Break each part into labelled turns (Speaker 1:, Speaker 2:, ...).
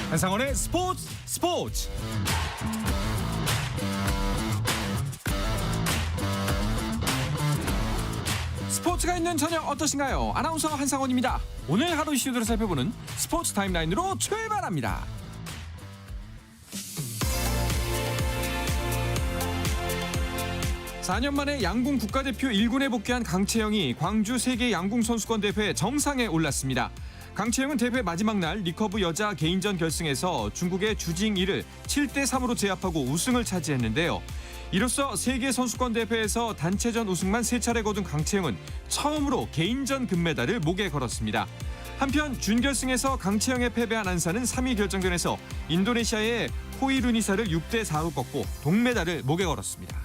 Speaker 1: 한상원의 스포츠. 스포츠가 있는 저녁 어떠신가요? 아나운서 한상원입니다. 오늘 하루 이슈들을 살펴보는 스포츠 타임라인으로 출발합니다. (4년) 만에 양궁 국가대표 1군에 복귀한 강채영이 광주 세계 양궁 선수권 대회 정상에 올랐습니다. 강채영은 대회 마지막 날 리커브 여자 개인전 결승에서 중국의 주징이를 7대3으로 제압하고 우승을 차지했는데요. 이로써 세계 선수권 대회에서 단체전 우승만 3차례 거둔 강채영은 처음으로 개인전 금메달을 목에 걸었습니다. 한편 준결승에서 강채영에 패배한 안사는 3위 결정전에서 인도네시아의 호이루니사를 6대4로 꺾고 동메달을 목에 걸었습니다.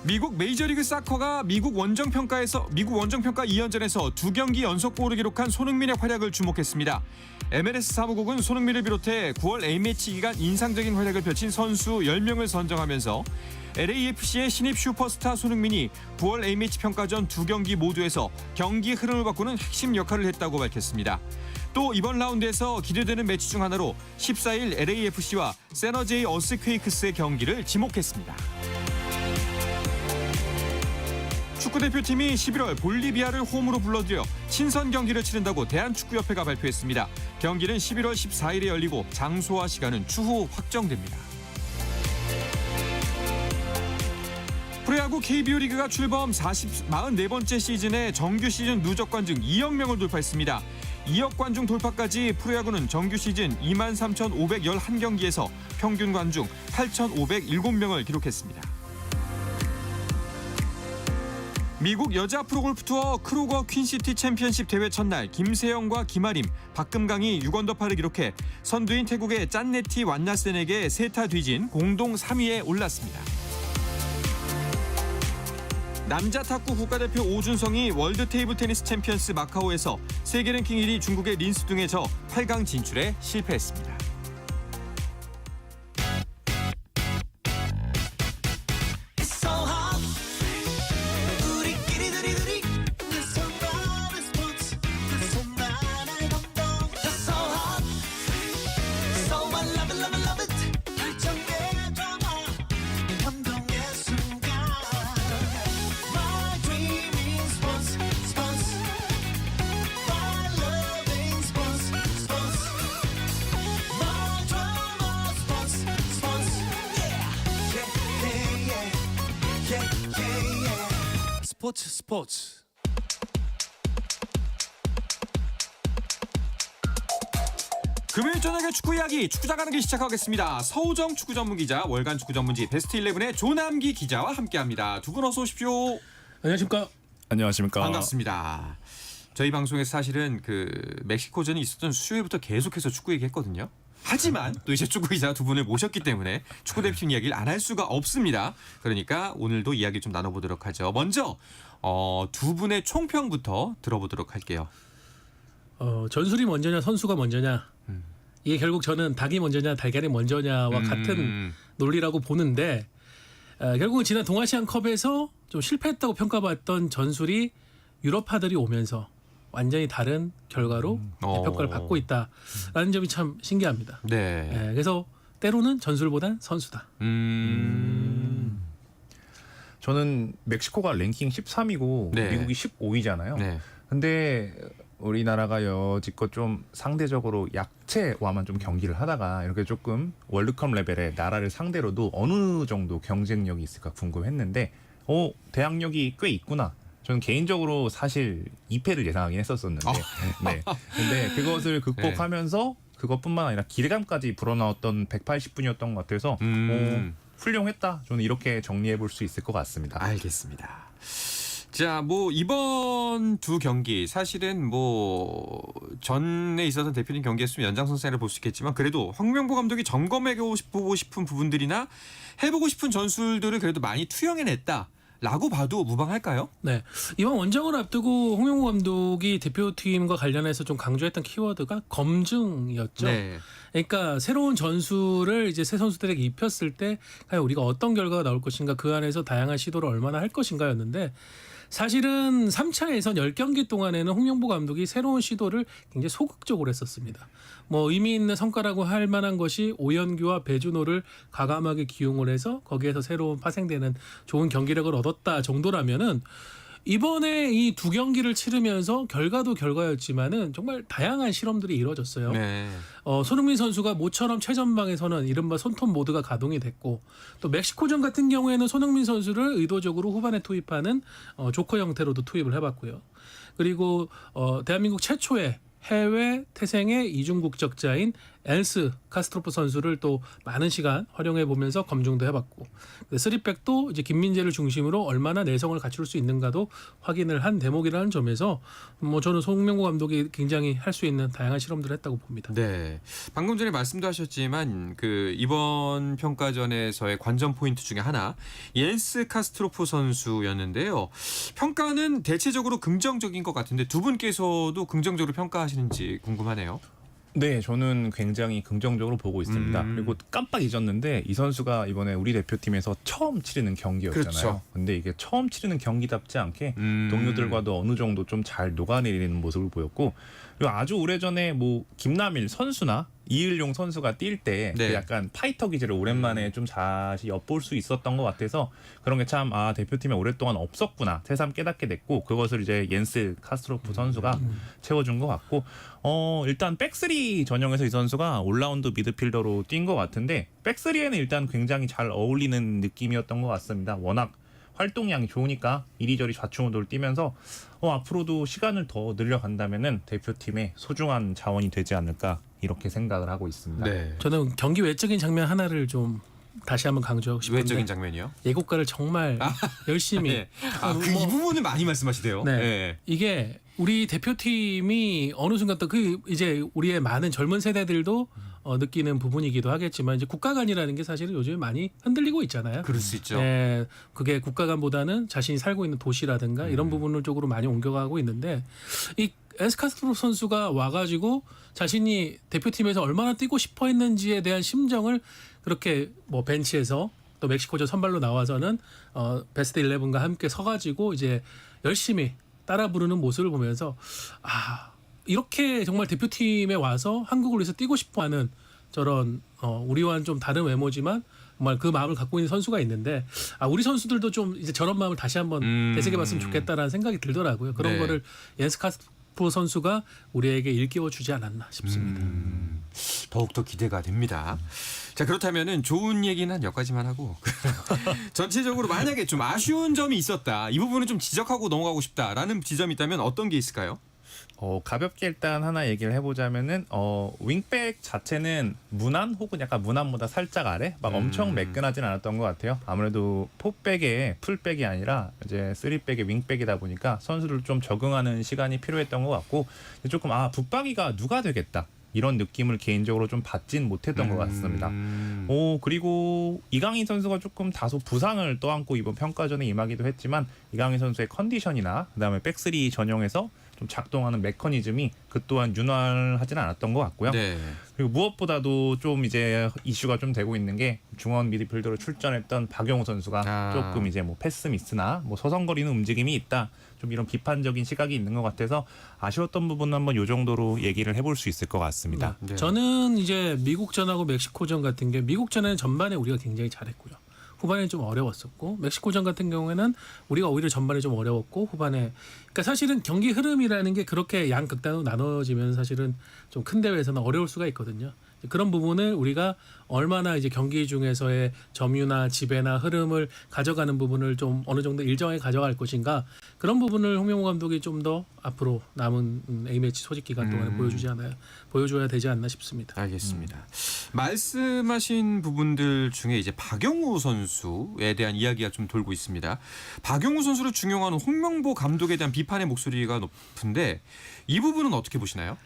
Speaker 1: 미국 메이저리그 사커가 미국 원정평가 2연전에서 2경기 연속골을 기록한 손흥민의 활약을 주목했습니다. MLS 사무국은 손흥민을 비롯해 9월 A매치 기간 인상적인 활약을 펼친 선수 10명을 선정하면서 LAFC의 신입 슈퍼스타 손흥민이 9월 A매치 평가전 2경기 모두에서 경기 흐름을 바꾸는 핵심 역할을 했다고 밝혔습니다. 또 이번 라운드에서 기대되는 매치 중 하나로 14일 LAFC와 세너제이 어스퀘이크스의 경기를 지목했습니다. 축구대표팀이 11월 볼리비아를 홈으로 불러들여 친선 경기를 치른다고 대한축구협회가 발표했습니다. 경기는 11월 14일에 열리고 장소와 시간은 추후 확정됩니다. 프로야구 KBO 리그가 출범 44번째 시즌에 정규 시즌 누적 관중 2억 명을 돌파했습니다. 2억 관중 돌파까지 프로야구는 정규 시즌 23,511경기에서 평균 관중 8,507명을 기록했습니다. 미국 여자 프로골프 투어 크루거 퀸시티 챔피언십 대회 첫날 김세영과 김아림, 박금강이 6언더파를 기록해 선두인 태국의 짠네티 완나센에게 3타 뒤진 공동 3위에 올랐습니다. 남자 탁구 국가대표 오준성이 월드 테이블 테니스 챔피언스 마카오에서 세계 랭킹 1위 중국의 린스둥에 져 8강 진출에 실패했습니다. 스포츠. 금요일 저녁의 축구 이야기 축구 작가는 시작하겠습니다. 서우정 축구 전문 기자, 월간 축구 전문지 베스트 11의 조남기 기자와 함께합니다. 두 분 어서 오십시오.
Speaker 2: 안녕하십니까?
Speaker 3: 안녕하십니까?
Speaker 1: 반갑습니다. 저희 방송에서 사실은 그 멕시코전이 있었던 수요일부터 계속해서 축구 얘기했거든요. 하지만 또 이제 축구 기자 두 분을 모셨기 때문에 축구 대표팀 이야기를 안 할 수가 없습니다. 그러니까 오늘도 이야기 좀 나눠보도록 하죠. 먼저 두 분의 총평부터 들어보도록 할게요.
Speaker 2: 전술이 먼저냐 선수가 먼저냐 이게 결국 저는 닭이 먼저냐 달걀이 먼저냐와 같은 논리라고 보는데 결국은 지난 동아시안컵에서 좀 실패했다고 평가받던 전술이 유럽파들이 오면서 완전히 다른 결과로 평가를 받고 있다라는 점이 참 신기합니다.
Speaker 1: 네.
Speaker 2: 그래서 때로는 전술보단 선수다.
Speaker 3: 저는 멕시코가 랭킹 13이고
Speaker 1: 네.
Speaker 3: 미국이 15위잖아요.
Speaker 1: 네.
Speaker 3: 근데 우리나라가 여지껏 좀 상대적으로 약체와만 좀 경기를 하다가 이렇게 조금 월드컵 레벨의 나라를 상대로도 어느 정도 경쟁력이 있을까 궁금했는데 대항력이 꽤 있구나. 저는 개인적으로 사실 2패를 예상하긴 했었었는데 네. 근데 그것을 극복하면서 그것뿐만 아니라 기대감까지 불어넣었던 180분이었던 것 같아서 훌륭했다. 저는 이렇게 정리해 볼 수 있을 것 같습니다.
Speaker 1: 알겠습니다. 자, 이번 두 경기 사실은 전에 있었던 대표팀 경기였으면 연장선상을 볼 수 있겠지만 그래도 황명보 감독이 점검해보고 싶은 부분들이나 해보고 싶은 전술들을 그래도 많이 투영해냈다. 라고 봐도 무방할까요?
Speaker 2: 네, 이번 원정을 앞두고 홍명보 감독이 대표팀과 관련해서 좀 강조했던 키워드가 검증이었죠.
Speaker 1: 네.
Speaker 2: 그러니까 새로운 전술을 이제 새 선수들에게 입혔을 때 과연 우리가 어떤 결과가 나올 것인가, 그 안에서 다양한 시도를 얼마나 할 것인가였는데 사실은 3차 예선 10경기 동안에는 홍명보 감독이 새로운 시도를 굉장히 소극적으로 했었습니다. 뭐 의미 있는 성과라고 할 만한 것이 오연규와 배준호를 과감하게 기용을 해서 거기에서 새로운 파생되는 좋은 경기력을 얻었다 정도라면은 이번에 이 두 경기를 치르면서 결과도 결과였지만은 정말 다양한 실험들이 이루어졌어요.
Speaker 1: 네.
Speaker 2: 손흥민 선수가 모처럼 최전방에서는 이른바 손톱 모드가 가동이 됐고 또 멕시코전 같은 경우에는 손흥민 선수를 의도적으로 후반에 투입하는 조커 형태로도 투입을 해봤고요. 그리고 대한민국 최초의 해외 태생의 이중 국적자인 엘스 카스트로프 선수를 또 많은 시간 활용해 보면서 검증도 해봤고, 쓰리백도 이제 김민재를 중심으로 얼마나 내성을 갖출 수 있는가도 확인을 한 대목이라는 점에서 뭐 저는 송명구 감독이 굉장히 할 수 있는 다양한 실험들을 했다고 봅니다.
Speaker 1: 네. 방금 전에 말씀도 하셨지만 그 이번 평가전에서의 관전 포인트 중에 하나 옌스 카스트로프 선수였는데요. 평가는 대체적으로 긍정적인 것 같은데 두 분께서도 긍정적으로 평가하시는지 궁금하네요.
Speaker 3: 네, 저는 굉장히 긍정적으로 보고 있습니다. 그리고 깜빡 잊었는데 이 선수가 이번에 우리 대표팀에서 처음 치르는 경기였잖아요.
Speaker 1: 그렇죠.
Speaker 3: 근데 이게 처음 치르는 경기답지 않게 동료들과도 어느 정도 좀 잘 녹아내리는 모습을 보였고, 그리고 아주 오래전에 뭐 김남일 선수나 이을용 선수가 뛸 때
Speaker 1: 네.
Speaker 3: 약간 파이터 기질을 오랜만에 좀 다시 엿볼 수 있었던 것 같아서 그런 게 참 대표팀에 오랫동안 없었구나 새삼 깨닫게 됐고, 그것을 이제 옌스 카스트로프 선수가 채워준 것 같고, 일단 백스리 전형에서 이 선수가 올라운드 미드필더로 뛴 것 같은데 백스리에는 일단 굉장히 잘 어울리는 느낌이었던 것 같습니다. 워낙 활동량이 좋으니까 이리저리 좌충우돌 뛰면서 앞으로도 시간을 더 늘려간다면은 대표팀의 소중한 자원이 되지 않을까 이렇게 생각을 하고 있습니다.
Speaker 1: 네.
Speaker 2: 저는 경기 외적인 장면 하나를 좀 다시 한번 강조하고 싶은데
Speaker 1: 외적인 장면이요?
Speaker 2: 예고가를 정말 열심히
Speaker 1: 네. 이 부분은 많이 말씀하시대요.
Speaker 2: 네.
Speaker 1: 네.
Speaker 2: 이게 우리 대표팀이 어느 순간 또 이제 우리의 많은 젊은 세대들도 느끼는 부분이기도 하겠지만 이제 국가간이라는 게 사실은 요즘에 많이 흔들리고 있잖아요.
Speaker 1: 그럴 수 있죠.
Speaker 2: 네, 그게 국가간보다는 자신이 살고 있는 도시라든가 이런 부분을 쪽으로 많이 옮겨가고 있는데 이 에스카스트로 선수가 와가지고 자신이 대표팀에서 얼마나 뛰고 싶어 했는지에 대한 심정을 그렇게 뭐 벤치에서 또 멕시코전 선발로 나와서는 베스트 11과 함께 서가지고 이제 열심히 따라 부르는 모습을 보면서 이렇게 정말 대표팀에 와서 한국을 위해서 뛰고 싶어하는 저런 우리와는 좀 다른 외모지만 정말 그 마음을 갖고 있는 선수가 있는데 우리 선수들도 좀 이제 저런 마음을 다시 한번 되새겨봤으면 좋겠다라는 생각이 들더라고요. 그런
Speaker 1: 네.
Speaker 2: 거를 옌스 카스트로프 선수가 우리에게 일깨워 주지 않았나 싶습니다.
Speaker 1: 더욱더 기대가 됩니다. 자, 그렇다면은 좋은 얘기는 한 여기까지만 하고 전체적으로 만약에 좀 아쉬운 점이 있었다, 이 부분은 좀 지적하고 넘어가고 싶다라는 지점이 있다면 어떤 게 있을까요?
Speaker 3: 가볍게 일단 하나 얘기를 해보자면은 윙백 자체는 무난 혹은 약간 무난보다 살짝 아래 막 엄청 매끈하진 않았던 것 같아요. 아무래도 포백에 풀백이 아니라 이제 쓰리백의 윙백이다 보니까 선수들 좀 적응하는 시간이 필요했던 것 같고, 조금 붙박이가 누가 되겠다 이런 느낌을 개인적으로 좀 받진 못했던 것 같습니다. 그리고 이강인 선수가 조금 다소 부상을 떠안고 이번 평가전에 임하기도 했지만 이강인 선수의 컨디션이나 그다음에 백스리 전형에서 좀 작동하는 메커니즘이 그 또한 윤활하지는 않았던 것 같고요.
Speaker 1: 네.
Speaker 3: 그리고 무엇보다도 좀 이제 이슈가 좀 되고 있는 게 중원 미드필더로 출전했던 박용우 선수가 조금 이제 뭐 패스미스나 뭐 서성거리는 움직임이 있다, 좀 이런 비판적인 시각이 있는 것 같아서 아쉬웠던 부분은 한번 이 정도로 얘기를 해볼 수 있을 것 같습니다.
Speaker 1: 네.
Speaker 2: 저는 이제 미국전하고 멕시코전 같은 게 미국전에는 전반에 우리가 굉장히 잘했고요. 후반에 좀 어려웠었고, 멕시코전 같은 경우에는 우리가 오히려 전반에 좀 어려웠고 후반에, 그러니까 사실은 경기 흐름이라는 게 그렇게 양극단으로 나눠지면 사실은 좀 큰 대회에서는 어려울 수가 있거든요. 그런 부분을 우리가 얼마나 이제 경기 중에서의 점유나 지배나 흐름을 가져가는 부분을 좀 어느 정도 일정하게 가져갈 것인가, 그런 부분을 홍명보 감독이 좀 더 앞으로 남은 A매치 소집 기간 동안에 보여줘야 되지 않나 싶습니다.
Speaker 1: 알겠습니다. 말씀하신 부분들 중에 이제 박용우 선수에 대한 이야기가 좀 돌고 있습니다. 박용우 선수를 중용하는 홍명보 감독에 대한 비판의 목소리가 높은데 이 부분은 어떻게 보시나요?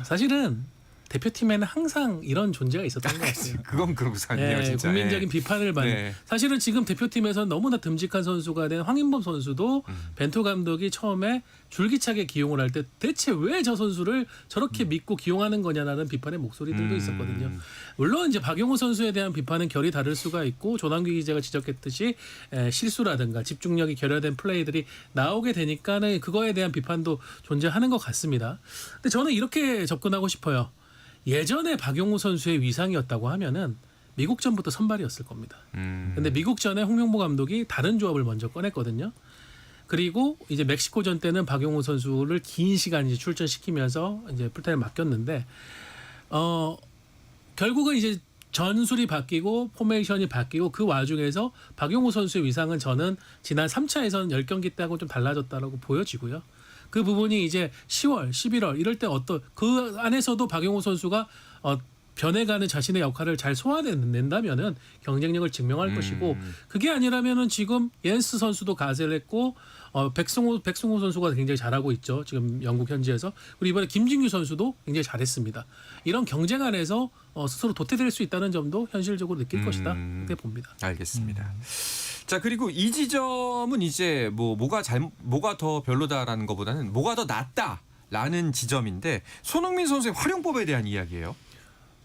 Speaker 2: 사실은 대표팀에는 항상 이런 존재가 있었던 것 같아요.
Speaker 1: 그건 그러고 샀네요,
Speaker 2: 네,
Speaker 1: 진짜.
Speaker 2: 국민적인 비판을 받는.
Speaker 1: 네.
Speaker 2: 사실은 지금 대표팀에서 너무나 듬직한 선수가 된 황인범 선수도 벤투 감독이 처음에 줄기차게 기용을 할 때 대체 왜 저 선수를 저렇게 믿고 기용하는 거냐라는 비판의 목소리들도 있었거든요. 물론 이제 박용호 선수에 대한 비판은 결이 다를 수가 있고 조남기 기자가 지적했듯이 실수라든가 집중력이 결여된 플레이들이 나오게 되니까는 그거에 대한 비판도 존재하는 것 같습니다. 근데 저는 이렇게 접근하고 싶어요. 예전에 박용호 선수의 위상이었다고 하면은 미국전부터 선발이었을 겁니다. 근데 미국전에 홍명보 감독이 다른 조합을 먼저 꺼냈거든요. 그리고 이제 멕시코전 때는 박용호 선수를 긴 시간 이제 출전시키면서 이제 풀타임을 맡겼는데 결국은 이제 전술이 바뀌고 포메이션이 바뀌고 그 와중에서 박용호 선수의 위상은 저는 지난 3차에서는 10경기 때하고 좀 달라졌다라고 보여지고요. 그 부분이 이제 10월, 11월 이럴 때 어떤 그 안에서도 박용호 선수가 변해가는 자신의 역할을 잘 소화낸다면은 경쟁력을 증명할 것이고 그게 아니라면은 지금 옌스 선수도 가세를 했고 백승호 선수가 굉장히 잘하고 있죠. 지금 영국 현지에서. 그리고 이번에 김진규 선수도 굉장히 잘했습니다. 이런 경쟁 안에서 스스로 도태될 수 있다는 점도 현실적으로 느낄 것이다. 그렇게 봅니다.
Speaker 1: 알겠습니다. 자, 그리고 이 지점은 이제 뭐가 더 별로다라는 것보다는 뭐가 더 낫다라는 지점인데 손흥민 선수의 활용법에 대한 이야기예요.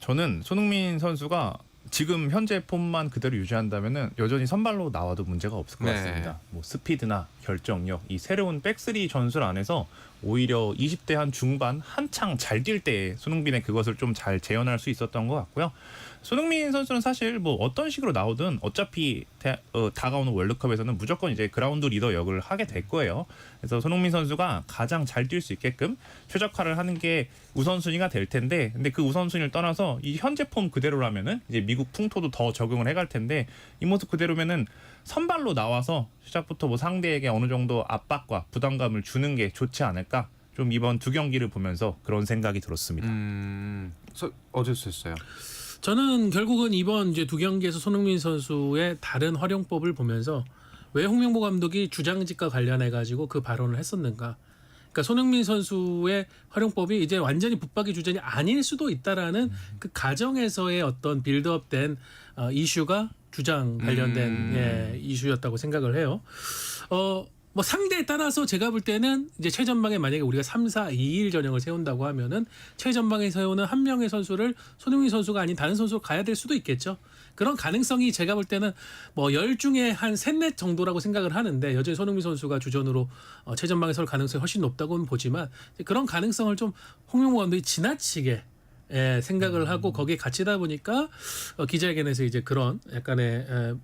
Speaker 3: 저는 손흥민 선수가 지금 현재 폼만 그대로 유지한다면은 여전히 선발로 나와도 문제가 없을 것
Speaker 1: 네.
Speaker 3: 같습니다. 뭐 스피드나 결정력, 이 새로운 백스리 전술 안에서 오히려 20대 한 중반 한창 잘 뛸 때 손흥민의 그것을 좀 잘 재현할 수 있었던 것 같고요. 손흥민 선수는 사실 뭐 어떤 식으로 나오든 어차피 다가오는 월드컵에서는 무조건 이제 그라운드 리더 역을 하게 될 거예요. 그래서 손흥민 선수가 가장 잘 뛸 수 있게끔 최적화를 하는 게 우선순위가 될 텐데, 근데 그 우선순위를 떠나서 이 현재 폼 그대로라면은 이제 미국 풍토도 더 적응을 해갈 텐데 이 모습 그대로면은 선발로 나와서 시작부터 뭐 상대에게 어느 정도 압박과 부담감을 주는 게 좋지 않을까. 좀 이번 두 경기를 보면서 그런 생각이 들었습니다.
Speaker 1: 어땠어요?
Speaker 2: 저는 결국은 이번 이제 두 경기에서 손흥민 선수의 다른 활용법을 보면서 왜 홍명보 감독이 주장직과 관련해 가지고 그 발언을 했었는가? 그러니까 손흥민 선수의 활용법이 이제 완전히 붙박이 주전이 아닐 수도 있다라는 그 가정에서의 어떤 빌드업된 이슈가 주장 관련된 이슈였다고 생각을 해요. 뭐 상대에 따라서 제가 볼 때는 이제 최전방에 만약에 우리가 3-4-2-1 전형을 세운다고 하면은 최전방에 세우는 한 명의 선수를 손흥민 선수가 아닌 다른 선수로 가야 될 수도 있겠죠. 그런 가능성이 제가 볼 때는 뭐 10 중에 한 3-4 정도라고 생각을 하는데 여전히 손흥민 선수가 주전으로 최전방에 설 가능성이 훨씬 높다고는 보지만 그런 가능성을 좀 홍명보 감독이 지나치게 생각을 하고 거기에 갇히다 보니까 기자회견에서 이제 그런 약간의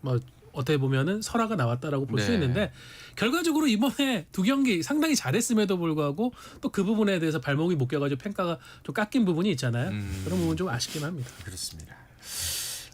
Speaker 2: 뭐 어떻게 보면은 설화가 나왔다라고 볼 수 있는데 결과적으로 이번에 두 경기 상당히 잘했음에도 불구하고 또 그 부분에 대해서 발목이 묶여가지고 평가가 좀 깎인 부분이 있잖아요. 그런 부분 좀 아쉽긴 합니다.
Speaker 1: 그렇습니다.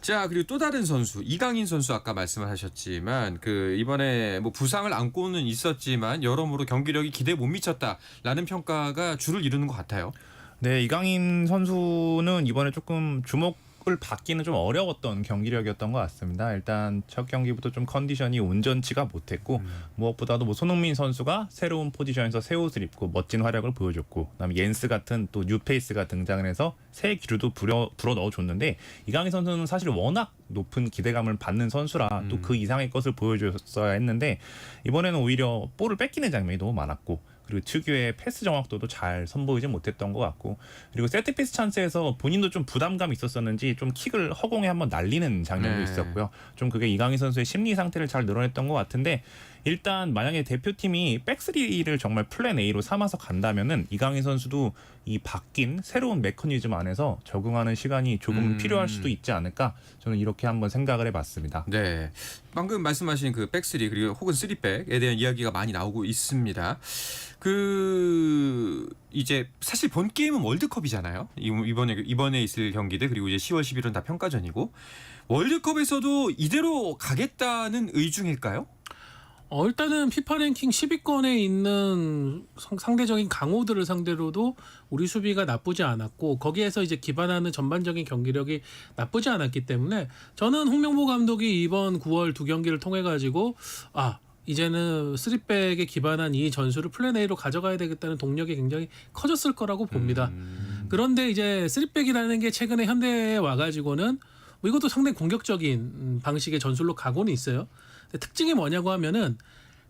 Speaker 1: 자, 그리고 또 다른 선수 이강인 선수 아까 말씀을 하셨지만 그 이번에 뭐 부상을 안고는 있었지만 여러모로 경기력이 기대에 못 미쳤다라는 평가가 주를 이루는 것 같아요.
Speaker 3: 네, 이강인 선수는 이번에 조금 주목을 받기는 좀 어려웠던 경기력이었던 것 같습니다. 일단 첫 경기부터 좀 컨디션이 온전치가 못했고 무엇보다도 뭐 손흥민 선수가 새로운 포지션에서 새 옷을 입고 멋진 활약을 보여줬고 그다음에 옌스 같은 또 뉴페이스가 등장을 해서 새 기류도 불어 넣어줬는데 이강인 선수는 사실 워낙 높은 기대감을 받는 선수라 또 그 이상의 것을 보여줬어야 했는데 이번에는 오히려 볼을 뺏기는 장면이 너무 많았고 그리고 특유의 패스 정확도도 잘 선보이지 못했던 것 같고 그리고 세트피스 찬스에서 본인도 좀 부담감이 있었었는지 좀 킥을 허공에 한번 날리는 장면도 있었고요. 좀 그게 이강인 선수의 심리 상태를 잘 드러냈던 것 같은데 일단 만약에 대표팀이 백스리를 정말 플랜 A로 삼아서 간다면은 이강인 선수도 이 바뀐 새로운 메커니즘 안에서 적응하는 시간이 조금 필요할 수도 있지 않을까 저는 이렇게 한번 생각을 해봤습니다.
Speaker 1: 네, 방금 말씀하신 그 백스리 그리고 혹은 쓰리백에 대한 이야기가 많이 나오고 있습니다. 그 이제 사실 본 게임은 월드컵이잖아요. 이번에 있을 경기들 그리고 이제 10월 11일은 다 평가전이고 월드컵에서도 이대로 가겠다는 의중일까요?
Speaker 2: 일단은 피파 랭킹 10위권에 있는 상대적인 강호들을 상대로도 우리 수비가 나쁘지 않았고 거기에서 이제 기반하는 전반적인 경기력이 나쁘지 않았기 때문에 저는 홍명보 감독이 이번 9월 두 경기를 통해 가지고 이제는 3백에 기반한 이 전술을 플랜 A로 가져가야 되겠다는 동력이 굉장히 커졌을 거라고 봅니다. 그런데 이제 3백이라는 게 최근에 현대에 와가지고는 뭐 이것도 상당히 공격적인 방식의 전술로 가고는 있어요. 근데 특징이 뭐냐고 하면은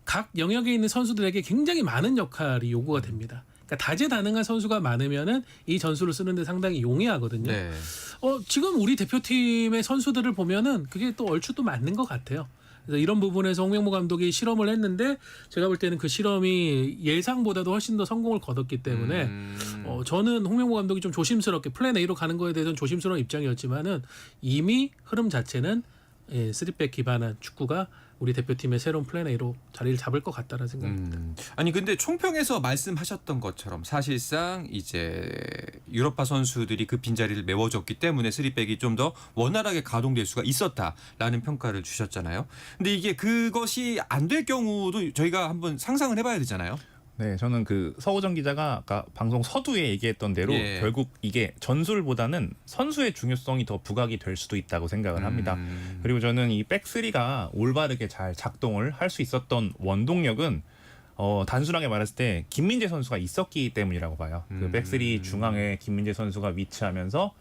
Speaker 2: 각 영역에 있는 선수들에게 굉장히 많은 역할이 요구가 됩니다. 그러니까 다재다능한 선수가 많으면은 이 전술을 쓰는데 상당히 용이하거든요.
Speaker 1: 네.
Speaker 2: 지금 우리 대표팀의 선수들을 보면은 그게 또 얼추 또 맞는 것 같아요. 그래서 이런 부분에서 홍명보 감독이 실험을 했는데 제가 볼 때는 그 실험이 예상보다도 훨씬 더 성공을 거뒀기 때문에 저는 홍명보 감독이 좀 조심스럽게 플랜 A로 가는 거에 대해서는 조심스러운 입장이었지만은 이미 흐름 자체는 3백 기반한 축구가 우리 대표팀의 새로운 플랜 A로 자리를 잡을 것 같다는 생각입니다.
Speaker 1: 아니 근데 총평에서 말씀하셨던 것처럼 사실상 이제 유럽파 선수들이 그 빈자리를 메워줬기 때문에 3백이 좀 더 원활하게 가동될 수가 있었다라는 평가를 주셨잖아요. 근데 이게 그것이 안 될 경우도 저희가 한번 상상을 해봐야 되잖아요.
Speaker 3: 네, 저는 그 서우정 기자가 아까 방송 서두에 얘기했던 대로
Speaker 1: 예.
Speaker 3: 결국 이게 전술보다는 선수의 중요성이 더 부각이 될 수도 있다고 생각을 합니다. 그리고 저는 이 백스리가 올바르게 잘 작동을 할 수 있었던 원동력은 단순하게 말했을 때 김민재 선수가 있었기 때문이라고 봐요. 그 백스리 중앙에 김민재 선수가 위치하면서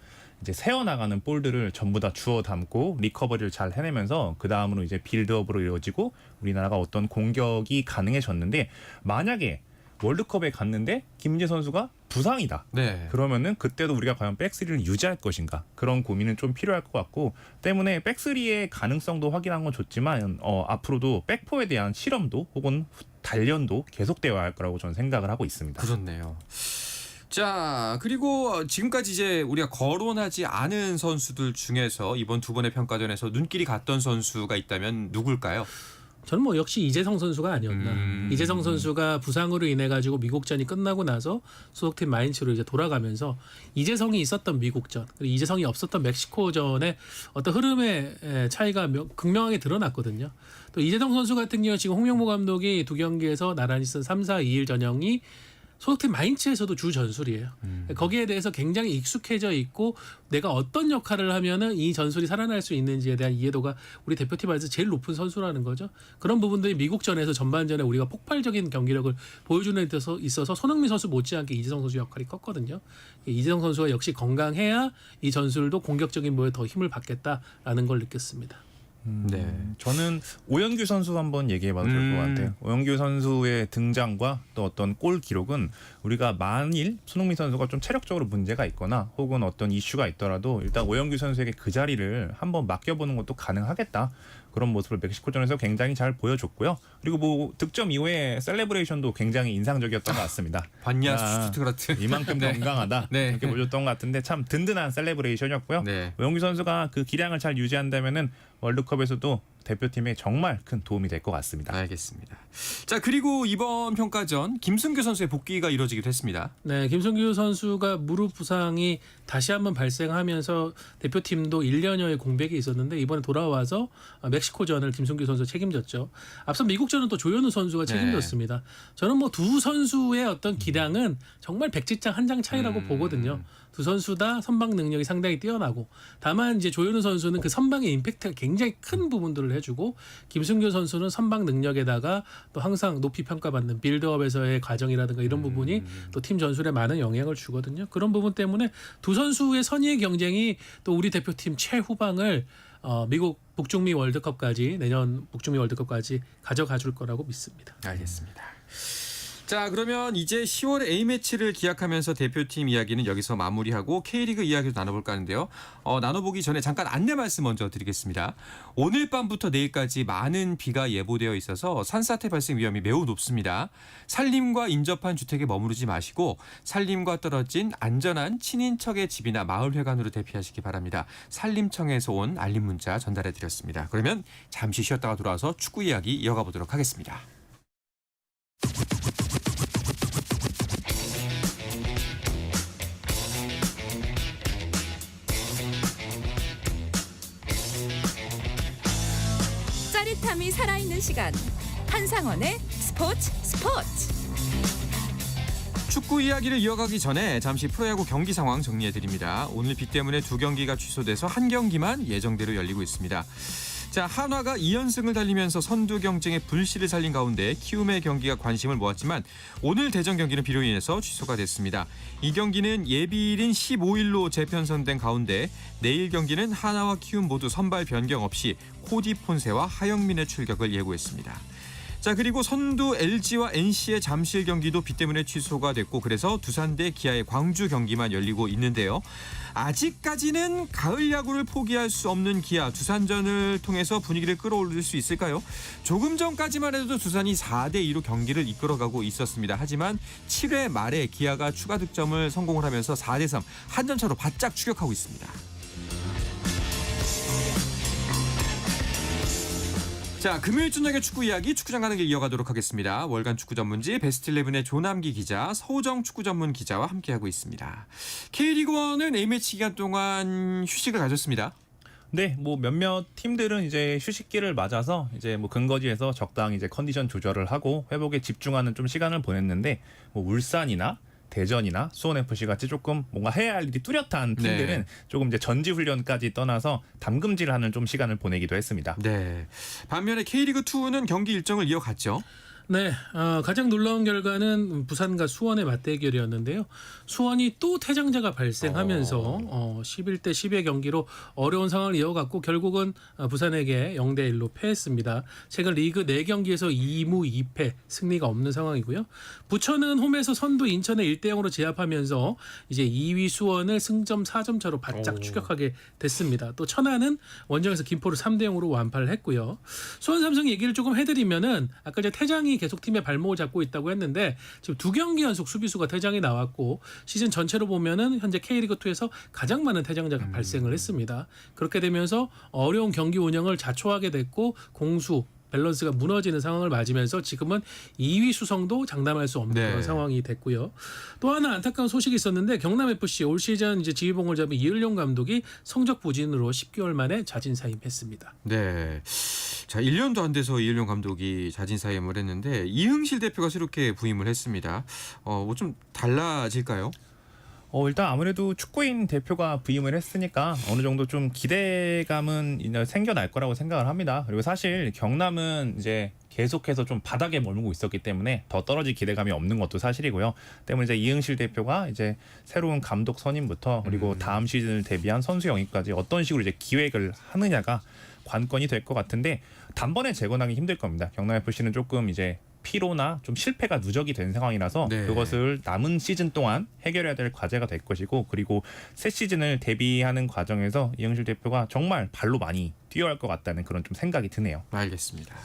Speaker 3: 이제 새어나가는 볼들을 전부 다 주워 담고 리커버리를 잘 해내면서 그 다음으로 이제 빌드업으로 이어지고 우리나라가 어떤 공격이 가능해졌는데 만약에 월드컵에 갔는데 김민재 선수가 부상이다.
Speaker 1: 네.
Speaker 3: 그러면은 그때도 우리가 과연 백스리를 유지할 것인가 그런 고민은 좀 필요할 것 같고 때문에 백스리의 가능성도 확인한 건 좋지만 앞으로도 백포에 대한 실험도 혹은 단련도 계속되어야 할 거라고 저는 생각을 하고 있습니다.
Speaker 1: 그렇네요. 자, 그리고 지금까지 이제 우리가 거론하지 않은 선수들 중에서 이번 두 번의 평가전에서 눈길이 갔던 선수가 있다면 누굴까요?
Speaker 2: 저는 뭐 역시 이재성 선수가 아니었나. 이재성 선수가 부상으로 인해 가지고 미국전이 끝나고 나서 소속팀 마인츠로 이제 돌아가면서 이재성이 있었던 미국전 그리고 이재성이 없었던 멕시코전의 어떤 흐름의 차이가 극명하게 드러났거든요. 또 이재성 선수 같은 경우 지금 홍명보 감독이 두 경기에서 나란히 쓴 3-4-2-1 전형이 소속팀 마인츠에서도 주 전술이에요. 거기에 대해서 굉장히 익숙해져 있고 내가 어떤 역할을 하면은 이 전술이 살아날 수 있는지에 대한 이해도가 우리 대표팀 안에서 제일 높은 선수라는 거죠. 그런 부분들이 미국전에서 전반전에 우리가 폭발적인 경기력을 보여주는 데 있어서 손흥민 선수 못지않게 이재성 선수 역할이 컸거든요. 이재성 선수가 역시 건강해야 이 전술도 공격적인 모에 더 힘을 받겠다라는 걸 느꼈습니다.
Speaker 1: 네.
Speaker 3: 저는 오영규 선수 한번 얘기해봐도 될 것 같아요. 오영규 선수의 등장과 또 어떤 골 기록은 우리가 만일 손흥민 선수가 좀 체력적으로 문제가 있거나 혹은 어떤 이슈가 있더라도 일단 오영규 선수에게 그 자리를 한번 맡겨보는 것도 가능하겠다. 그런 모습을 멕시코전에서 굉장히 잘 보여줬고요. 그리고 뭐 득점 이후에 셀레브레이션도 굉장히 인상적이었던 것 같습니다.
Speaker 1: 봤냐 슈투트가르트.
Speaker 3: 이만큼
Speaker 1: 네.
Speaker 3: 건강하다
Speaker 1: 네.
Speaker 3: 이렇게 보여줬던 것 같은데 참 든든한 셀레브레이션이었고요.
Speaker 1: 네.
Speaker 3: 오영규 선수가 그 기량을 잘 유지한다면은 월드컵에서도 대표팀에 정말 큰 도움이 될 것 같습니다.
Speaker 1: 알겠습니다. 자, 그리고 이번 평가전 김승규 선수의 복귀가 이루어지기도 했습니다.
Speaker 2: 네, 김승규 선수가 무릎 부상이 다시 한번 발생하면서 대표팀도 1년여의 공백이 있었는데 이번에 돌아와서 멕시코전을 김승규 선수가 책임졌죠. 앞서 미국전은 또 조현우 선수가 책임졌습니다. 저는 뭐 두 선수의 어떤 기량은 정말 백지장 한 장 차이라고 보거든요. 두 선수 다 선방 능력이 상당히 뛰어나고 다만 이제 조현우 선수는 그 선방의 임팩트가 굉장히 큰 부분들을 해주고 김승규 선수는 선방 능력에다가 또 항상 높이 평가받는 빌드업에서의 과정이라든가 이런 부분이 또 팀 전술에 많은 영향을 주거든요. 그런 부분 때문에 두 선수의 선의의 경쟁이 또 우리 대표팀 최후방을 미국 북중미 월드컵까지 내년 북중미 월드컵까지 가져가 줄 거라고 믿습니다.
Speaker 1: 알겠습니다. 자, 그러면 이제 10월에 A매치를 기약하면서 대표팀 이야기는 여기서 마무리하고 K리그 이야기도 나눠볼까 하는데요. 나눠보기 전에 잠깐 안내 말씀 먼저 드리겠습니다. 오늘 밤부터 내일까지 많은 비가 예보되어 있어서 산사태 발생 위험이 매우 높습니다. 산림과 인접한 주택에 머무르지 마시고 산림과 떨어진 안전한 친인척의 집이나 마을회관으로 대피하시기 바랍니다. 산림청에서 온 알림 문자 전달해드렸습니다. 그러면 잠시 쉬었다가 돌아와서 축구 이야기 이어가 보도록 하겠습니다.
Speaker 4: 짜릿함이 살아있는 시간 한상원의 스포츠
Speaker 1: 축구 이야기를 이어가기 전에 잠시 프로야구 경기 상황 정리해드립니다. 오늘 비 때문에 두 경기가 취소돼서 한 경기만 예정대로 열리고 있습니다. 자, 한화가 2연승을 달리면서 선두 경쟁의 불씨를 살린 가운데 키움의 경기가 관심을 모았지만 오늘 대전 경기는 비로 인해서 취소가 됐습니다. 이 경기는 예비일인 15일로 재편성된 가운데 내일 경기는 한화와 키움 모두 선발 변경 없이 코디 폰세와 하영민의 출격을 예고했습니다. 자, 그리고 선두 LG와 NC의 잠실 경기도 비 때문에 취소가 됐고 그래서 두산 대 기아의 광주 경기만 열리고 있는데요. 아직까지는 가을 야구를 포기할 수 없는 기아, 두산전을 통해서 분위기를 끌어올릴 수 있을까요? 조금 전까지만 해도 두산이 4대2로 경기를 이끌어가고 있었습니다. 하지만 7회 말에 기아가 추가 득점을 성공을 하면서 4대3 한 점 차로 바짝 추격하고 있습니다. 자, 금요일 저녁의 축구 이야기 축구장 가는 길 이어가도록 하겠습니다. 월간 축구 전문지 베스트 11의 조남기 기자, 서우정 축구 전문 기자와 함께하고 있습니다. K리그1은 A매치 기간 동안 휴식을 가졌습니다.
Speaker 3: 네, 뭐 몇몇 팀들은 이제 휴식기를 맞아서 이제 뭐 근거지에서 적당히 이제 컨디션 조절을 하고 회복에 집중하는 좀 시간을 보냈는데 뭐 울산이나 대전이나 수원FC 같이 조금 뭔가 해야 할 일이 뚜렷한 팀들은
Speaker 1: 네.
Speaker 3: 조금 이제 전지훈련까지 떠나서 담금질하는 좀 시간을 보내기도 했습니다.
Speaker 1: 네. 반면에 K리그2는 경기 일정을 이어갔죠.
Speaker 2: 네, 가장 놀라운 결과는 부산과 수원의 맞대결이었는데요. 수원이 또 퇴장자가 발생하면서 11대 10의 경기로 어려운 상황을 이어갔고 결국은 부산에게 0대 1로 패했습니다. 최근 리그 4경기에서 2무 2패 승리가 없는 상황이고요. 부천은 홈에서 선두 인천에 1대 0으로 제압하면서 이제 2위 수원을 승점 4점 차로 바짝 추격하게 됐습니다. 또 천안은 원정에서 김포를 3대 0으로 완파를 했고요. 수원 삼성 얘기를 조금 해드리면은 아까 이제 퇴장이 계속 팀의 발목을 잡고 있다고 했는데 지금 2경기 연속 수비수가 퇴장이 나왔고 시즌 전체로 보면은 현재 K리그2에서 가장 많은 퇴장자가 발생을 했습니다. 그렇게 되면서 어려운 경기 운영을 자초하게 됐고 공수 밸런스가 무너지는 상황을 맞으면서 지금은 2위 수성도 장담할 수 없는
Speaker 1: 네.
Speaker 2: 그런 상황이 됐고요. 또 하나 안타까운 소식이 있었는데 경남FC 올 시즌 이제 지휘봉을 잡은 이을용 감독이 성적 부진으로 10개월 만에 자진 사임했습니다.
Speaker 1: 네. 자, 1년도 안 돼서 이일용 감독이 자진 사임을 했는데 이흥실 대표가 새롭게 부임을 했습니다. 뭐 좀 달라질까요?
Speaker 3: 일단 아무래도 축구인 대표가 부임을 했으니까 어느 정도 좀 기대감은 생겨날 거라고 생각을 합니다. 그리고 사실 경남은 이제 계속해서 좀 바닥에 머물고 있었기 때문에 더 떨어질 기대감이 없는 것도 사실이고요. 때문에 이제 이흥실 대표가 이제 새로운 감독 선임부터 그리고 다음 시즌을 대비한 선수 영입까지 어떤 식으로 이제 기획을 하느냐가 관건이 될 것 같은데 단번에 재건하기 힘들 겁니다. 경남FC는 조금 이제 피로나 좀 실패가 누적이 된 상황이라서
Speaker 1: 네.
Speaker 3: 그것을 남은 시즌 동안 해결해야 될 과제가 될 것이고 그리고 새 시즌을 대비하는 과정에서 이영실 대표가 정말 발로 많이 뛰어야 할 것 같다는 그런 좀 생각이 드네요.
Speaker 1: 알겠습니다.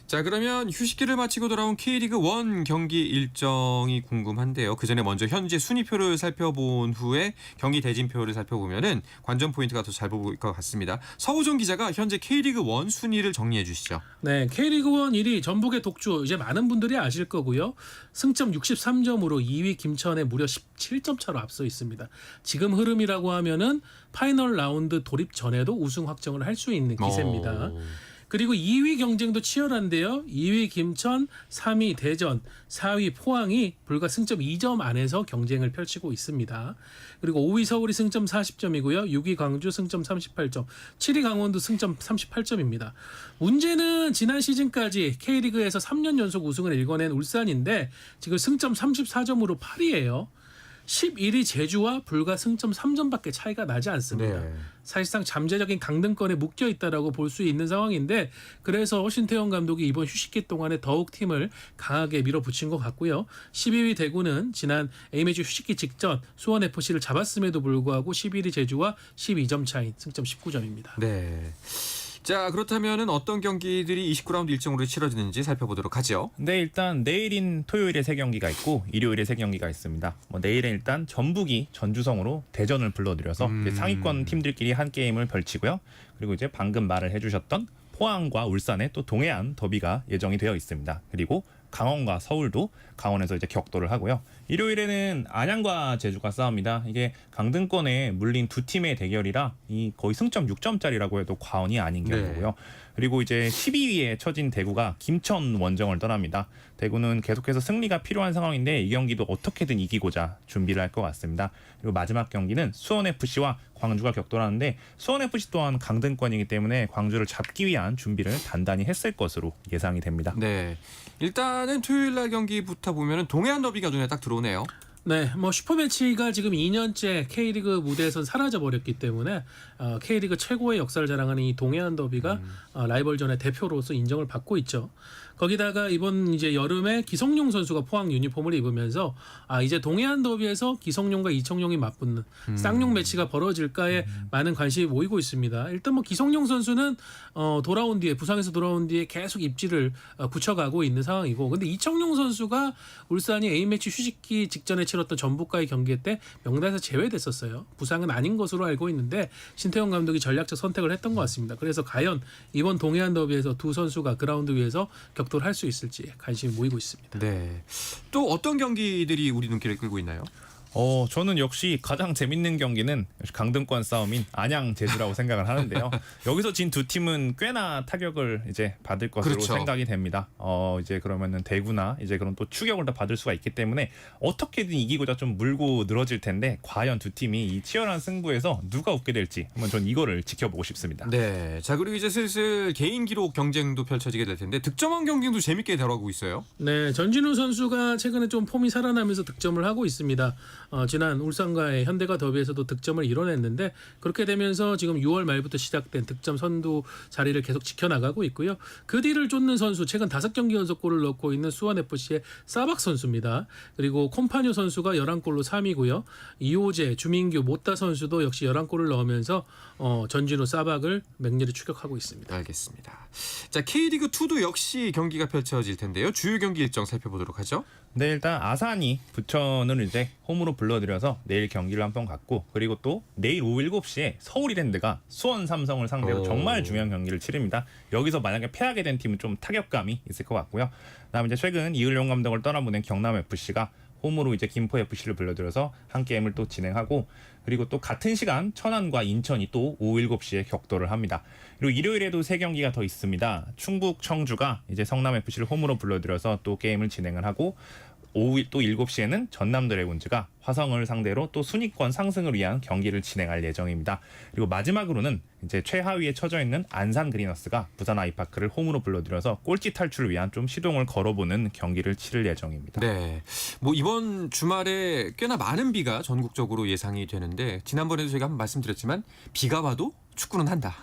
Speaker 1: 자, 그러면 휴식기를 마치고 돌아온 K리그1 경기 일정이 궁금한데요. 그 전에 먼저 현재 순위표를 살펴본 후에 경기 대진표를 살펴보면은 관전 포인트가 더 잘 보일 것 같습니다. 서우정 기자가 현재 K리그1 순위를 정리해 주시죠.
Speaker 2: 네, K리그1 1위 전북의 독주 이제 많은 분들이 아실 거고요. 승점 63점으로 2위 김천에 무려 17점 차로 앞서 있습니다. 지금 흐름이라고 하면은 파이널 라운드 돌입 전에도 우승 확정을 할 수 있는 기세입니다. 그리고 2위 경쟁도 치열한데요. 2위 김천, 3위 대전, 4위 포항이 불과 승점 2점 안에서 경쟁을 펼치고 있습니다. 그리고 5위 서울이 승점 40점이고요. 6위 광주 승점 38점, 7위 강원도 승점 38점입니다. 문제는 지난 시즌까지 K리그에서 3년 연속 우승을 일궈낸 울산인데 지금 승점 34점으로 8위예요. 11위 제주와 불과 승점 3점밖에 차이가 나지 않습니다.
Speaker 1: 네.
Speaker 2: 사실상 잠재적인 강등권에 묶여 있다라고 볼 수 있는 상황인데 그래서 신태용 감독이 이번 휴식기 동안에 더욱 팀을 강하게 밀어붙인 것 같고요. 12위 대구는 지난 A매치 휴식기 직전 수원FC를 잡았음에도 불구하고 11위 제주와 12점 차인 승점 19점입니다.
Speaker 1: 네. 자, 그렇다면은 어떤 경기들이 29라운드 일정으로 치러지는지 살펴보도록 하죠.
Speaker 3: 네, 일단 내일인 토요일에 3경기가 있고 일요일에 3경기가 있습니다. 내일은 일단 전북이 전주성으로 대전을 불러들여서 이제 상위권 팀들끼리 한 게임을 펼치고요. 그리고 이제 방금 말을 해주셨던 포항과 울산의 또 동해안 더비가 예정이 되어 있습니다. 그리고 강원과 서울도 강원에서 이제 격돌을 하고요. 일요일에는 안양과 제주가 싸웁니다. 이게 강등권에 물린 두 팀의 대결이라 이 거의 승점 6점짜리라고 해도 과언이 아닌 경우고요. 그리고 이제 12위에 처진 대구가 김천 원정을 떠납니다. 대구는 계속해서 승리가 필요한 상황인데 이 경기도 어떻게든 이기고자 준비를 할 것 같습니다. 그리고 마지막 경기는 수원FC와 광주가 격돌하는데 수원FC 또한 강등권이기 때문에 광주를 잡기 위한 준비를 단단히 했을 것으로 예상이 됩니다.
Speaker 1: 네. 일단은 토요일 날 경기부터 보면은 동해안 더비가 눈에 딱 들어오네요.
Speaker 2: 네, 뭐 슈퍼매치가 지금 2년째 K리그 무대에선 사라져 버렸기 때문에 K리그 최고의 역사를 자랑하는 이 동해안 더비가 라이벌전의 대표로서 인정을 받고 있죠. 거기다가 이번 이제 여름에 기성용 선수가 포항 유니폼을 입으면서 이제 동해안 더비에서 기성용과 이청용이 맞붙는 쌍용 매치가 벌어질까에 많은 관심이 모이고 있습니다. 일단 뭐 기성용 선수는 돌아온 뒤에 부상에서 돌아온 뒤에 계속 입지를 굳혀가고 있는 상황이고, 근데 이청용 선수가 울산이 A매치 휴식기 직전에 치렀던 전북과의 경기 때 명단에서 제외됐었어요. 부상은 아닌 것으로 알고 있는데 신태용 감독이 전략적 선택을 했던 것 같습니다. 그래서 과연 이번 동해안 더비에서 두 선수가 그라운드 위에서 격돌할 수 있을지 관심이 모이고 있습니다.
Speaker 1: 네. 또 어떤 경기들이 우리 눈길을 끌고 있나요?
Speaker 3: 저는 역시 가장 재밌는 경기는 강등권 싸움인 안양 제주라고 생각을 하는데요. 여기서 진 두 팀은 꽤나 타격을 이제 받을 것으로
Speaker 1: 그렇죠.
Speaker 3: 생각이 됩니다. 이제 그러면은 대구나 이제 그런 또 추격을 다 받을 수가 있기 때문에 어떻게든 이기고자 좀 물고 늘어질 텐데 과연 두 팀이 이 치열한 승부에서 누가 웃게 될지 한번 전 이거를 지켜보고 싶습니다.
Speaker 1: 네. 자, 그리고 이제 슬슬 개인 기록 경쟁도 펼쳐지게 될 텐데 득점왕 경쟁도 재밌게 다뤄가고 있어요.
Speaker 2: 네, 전진우 선수가 최근에 좀 폼이 살아나면서 득점을 하고 있습니다. 지난 울산과의 현대가 더비에서도 득점을 이뤄냈는데 그렇게 되면서 지금 6월 말부터 시작된 득점 선두 자리를 계속 지켜나가고 있고요. 그 뒤를 쫓는 선수 최근 5경기 연속 골을 넣고 있는 수원FC의 사박 선수입니다. 그리고 콤파뉴 선수가 11골로 3위고요. 이호재, 주민규, 모따 선수도 역시 11골을 넣으면서 전진우 사박을 맹렬히 추격하고 있습니다.
Speaker 1: 알겠습니다. 자, K리그2도 역시 경기가 펼쳐질 텐데요. 주요 경기 일정 살펴보도록 하죠.
Speaker 3: 네, 일단 아산이 부천을 이제 홈으로 불러들여서 내일 경기를 한번 갖고, 그리고 또 내일 오후 7시에 서울이랜드가 수원 삼성을 상대로 정말 중요한 경기를 치릅니다. 여기서 만약에 패하게 된 팀은 좀 타격감이 있을 것 같고요. 그다음에 이제 최근 이을용 감독을 떠나보낸 경남FC가 홈으로 이제 김포FC를 불러들여서 한 게임을 또 진행하고, 그리고 또 같은 시간 천안과 인천이 또 오후 7시에 격돌을 합니다. 그리고 일요일에도 3경기가 더 있습니다. 충북 청주가 이제 성남FC를 홈으로 불러들여서 또 게임을 진행을 하고, 오후 또 7시에는 전남 드래곤즈가 화성을 상대로 또 순위권 상승을 위한 경기를 진행할 예정입니다. 그리고 마지막으로는 이제 최하위에 처져 있는 안산 그리너스가 부산 아이파크를 홈으로 불러들여서 꼴찌 탈출을 위한 좀 시동을 걸어보는 경기를 치를 예정입니다.
Speaker 1: 네. 뭐 이번 주말에 꽤나 많은 비가 전국적으로 예상이 되는데 지난번에도 저희가 한번 말씀드렸지만 비가 와도 축구는 한다.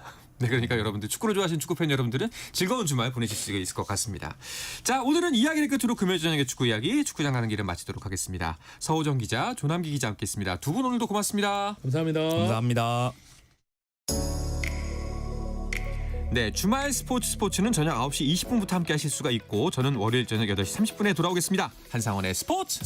Speaker 1: 네, 그러니까 여러분들 축구를 좋아하시는 축구팬 여러분들은 즐거운 주말 보내실 수 있을 것 같습니다. 자, 오늘은 이야기를 끝으로 금요일 저녁의 축구 이야기 축구장 가는 길은 마치도록 하겠습니다. 서호정 기자, 조남기 기자 함께했습니다. 두 분 오늘도 고맙습니다.
Speaker 2: 감사합니다.
Speaker 3: 감사합니다.
Speaker 1: 네, 주말 스포츠는 저녁 9시 20분부터 함께 하실 수가 있고 저는 월요일 저녁 8시 30분에 돌아오겠습니다. 한상원의 스포츠.